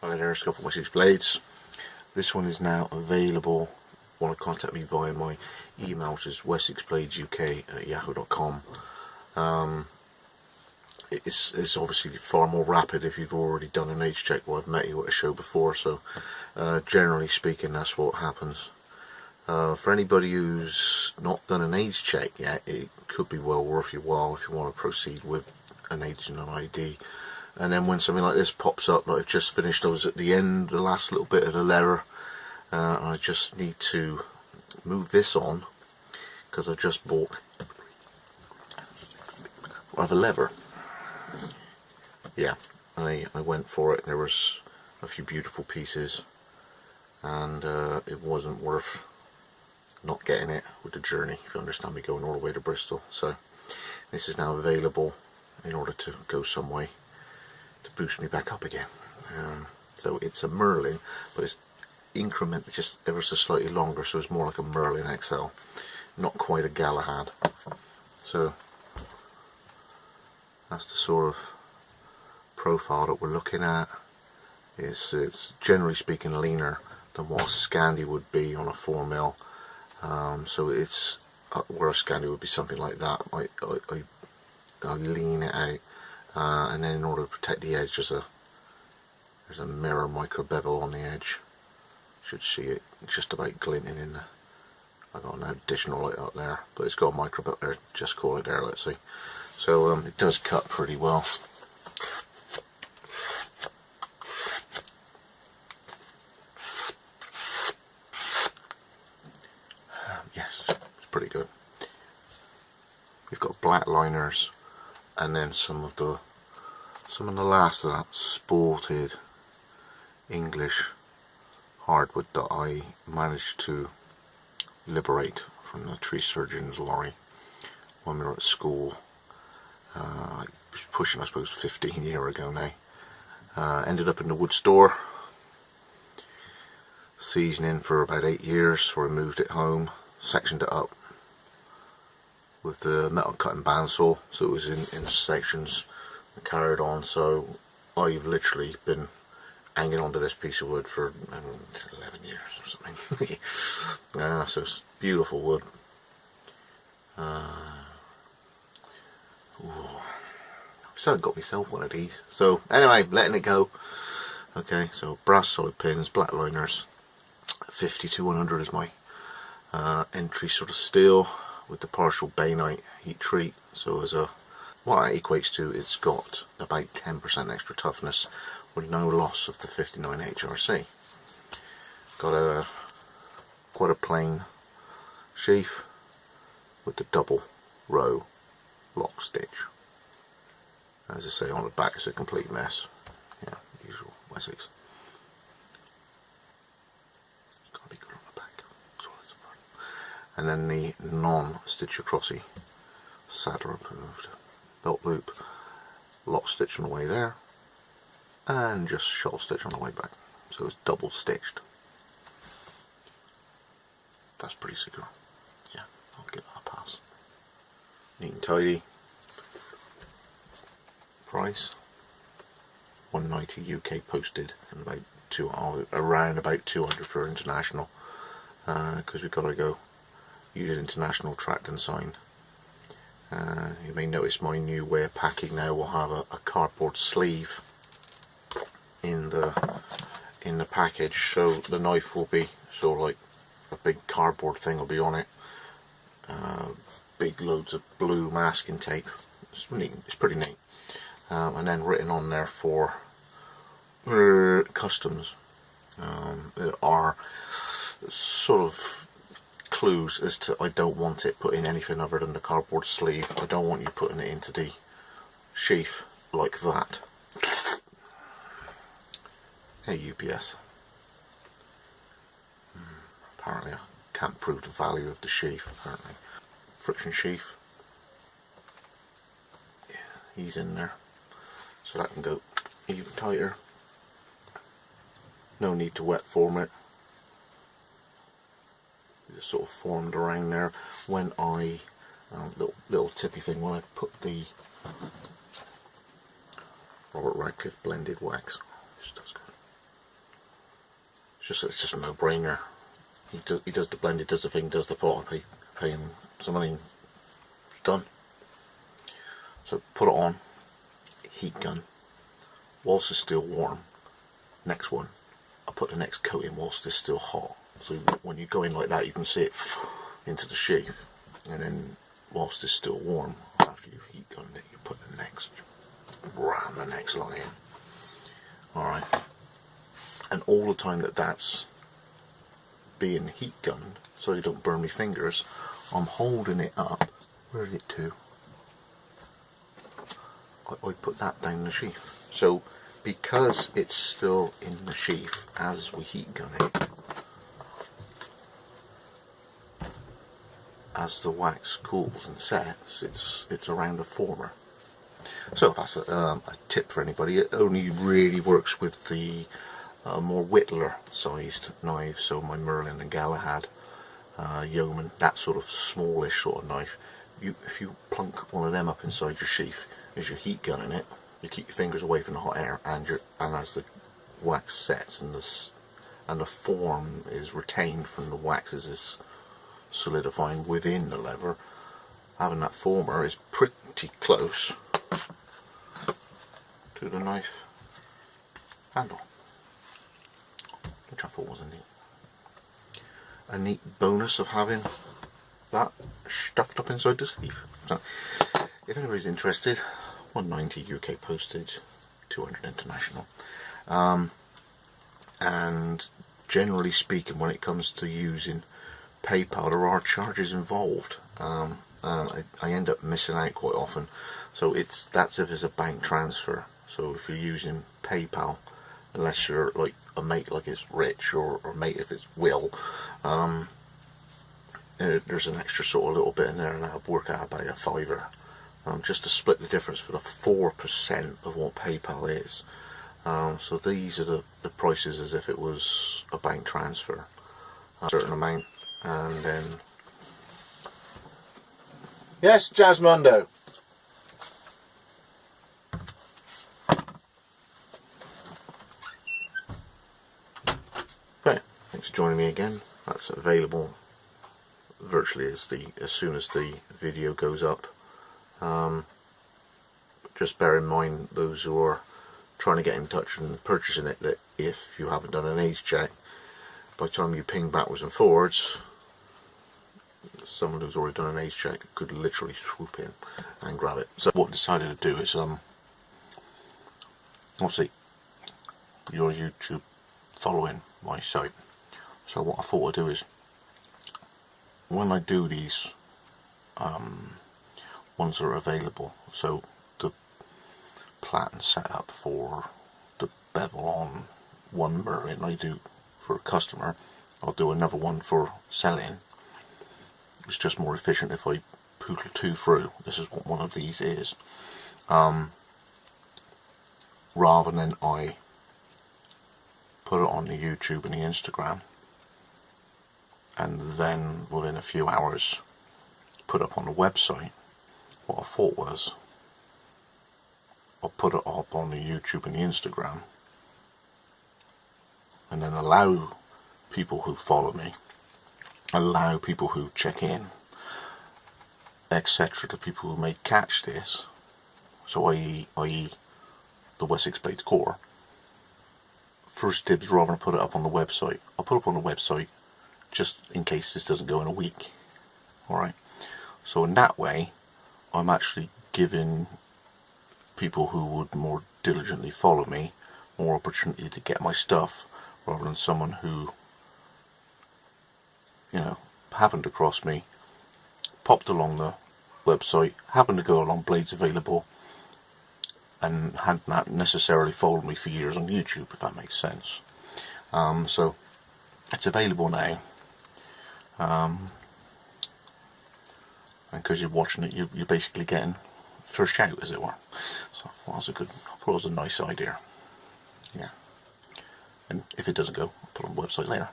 Hi there, Scott from Wessex Blades. This one is now available. Want to contact me via my email, which is wessexbladesuk@yahoo.com. It's obviously far more rapid if you've already done an age check. Well, I've met you at a show before, so generally speaking, that's what happens. For anybody who's not done an age check yet, it could be well worth your while if you want to proceed with an age and an ID. And then when something like this pops up, like I've just finished, I was at the end, the last little bit of the lever, and I just need to move this on because I just bought a lever. Yeah, I went for it, and there was a few beautiful pieces, and it wasn't worth not getting it with the journey, if you understand me, going all the way to Bristol. So this is now available in order to go some way to boost me back up again. So it's a Merlin, but it's increment just ever so slightly longer, so it's more like a Merlin XL, not quite a Galahad. So that's the sort of profile that we're looking at. It's generally speaking leaner than what a Scandi would be on a 4mm. So it's where a Scandi would be something like that. I lean it out. And then in order to protect the edge, there's a mirror micro bevel on the edge. You should see it just about glinting in the. I got an additional light up there, but it's got a micro bevel there. Just call it there. Let's see. So it does cut pretty well. Yes, it's pretty good. We've got black liners. And then some of the last of that sported English hardwood that I managed to liberate from the tree surgeon's lorry when we were at school. I was pushing, I suppose, 15 years ago now. Ended up in the wood store, seasoning for about 8 years before I moved it home, sectioned it up with the metal cutting bandsaw, so it was in sections and carried on. So I've literally been hanging onto this piece of wood for 11 years or something. So it's beautiful wood. I still got myself one of these. So anyway, letting it go. Okay, so brass solid pins, black liners, 50-100 is my entry sort of steel, with the partial bainite heat treat. So as what that equates to, it's got about 10% extra toughness with no loss of the 59 HRC. Got quite a plain sheath with the double row lock stitch. As I say, on the back it's a complete mess. Yeah, usual Wessex. Gotta be good on the back. And then the non-stitch acrossy saddle removed, belt loop, lock stitch on the way there, and just short stitch on the way back. So it's double stitched. That's pretty secure. Yeah, I'll give that a pass. Neat and tidy. Price $190 UK posted, and around about 200 for international, because we've got to go use international tracked and signed. You may notice my new way of packing now will have a cardboard sleeve in the package, so the knife will be sort of like a big cardboard thing will be on it. Big loads of blue masking tape. It's neat. It's pretty neat. And then written on there for customs. There are sort of clues as to I don't want it put in anything other than the cardboard sleeve. I don't want you putting it into the sheath like that. Hey UPS. Apparently I can't prove the value of the sheath, apparently. Friction sheath. Yeah, he's in there. So that can go even tighter. No need to wet form it. Just sort of formed around there. When I little tippy thing, when I put the Robert Radcliffe blended wax, which does good. It's just a no-brainer. He does the blend, he does the thing, does the pot, pay him some money, it's done. So put it on, heat gun, whilst it's still warm. Next one, I put the next coat in whilst it's still hot. So when you go in like that, you can see it into the sheath, and then whilst it's still warm, after you've heat gunned it, you put the next, ram the next line in. Alright, and all the time that's being heat gunned, so you don't burn my fingers, I'm holding it up. Where is it to? I put that down the sheath. So because it's still in the sheath as we heat gun it, as the wax cools and sets, it's around a former. So that's a tip for anybody. It only really works with the more whittler sized knives, so my Merlin and Galahad, Yeoman, that sort of smallish sort of knife. If you plunk one of them up inside your sheath as you're heat gunning it, you keep your fingers away from the hot air, and as the wax sets and the form is retained from the wax as it's solidifying within the leather, having that former is pretty close to the knife handle, which I thought was a neat bonus of having that stuffed up inside the sleeve. So if anybody's interested, £190 UK postage, £200 international, and generally speaking, when it comes to using PayPal, there are charges involved. I end up missing out quite often, so that's if it's a bank transfer. So if you're using PayPal, unless you're like a mate like it's Rich, or mate if it's Will, there's an extra sort of little bit in there, and that'll work out about a fiver, just to split the difference for the 4% of what PayPal is. So these are the prices as if it was a bank transfer, a certain amount, and then yes, Jasmundo. Okay, thanks for joining me again. That's available virtually as soon as the video goes up. Just bear in mind, those who are trying to get in touch and purchasing it, that if you haven't done an age check, by the time you ping backwards and forwards, someone who's already done an age check could literally swoop in and grab it. So what I decided to do is, obviously your YouTube following my site, so what I thought I'd do is, when I do these ones that are available, so the platen setup for the bevel on one Merlin I do for a customer, I'll do another one for selling. It's just more efficient if I poodle two through. This is what one of these is, rather than I put it on the YouTube and the Instagram and then within a few hours put up on the website. What I thought was, I'll put it up on the YouTube and the Instagram, and then allow people who follow me, allow people who check in, etc., the people who may catch this, so i.e. the Wessex Blades Core, first dibs rather than put it up on the website. I'll put it up on the website just in case this doesn't go in a week. Alright, so in that way I'm actually giving people who would more diligently follow me more opportunity to get my stuff, rather than someone who, you know, happened to cross me, popped along the website, happened to go along Blades Available, and hadn't not necessarily followed me for years on YouTube, if that makes sense. So it's available now, and because you're watching it, you're basically getting first shout, as it were. So I thought it was a nice idea. Yeah. And if it doesn't go, I'll put it on the website later.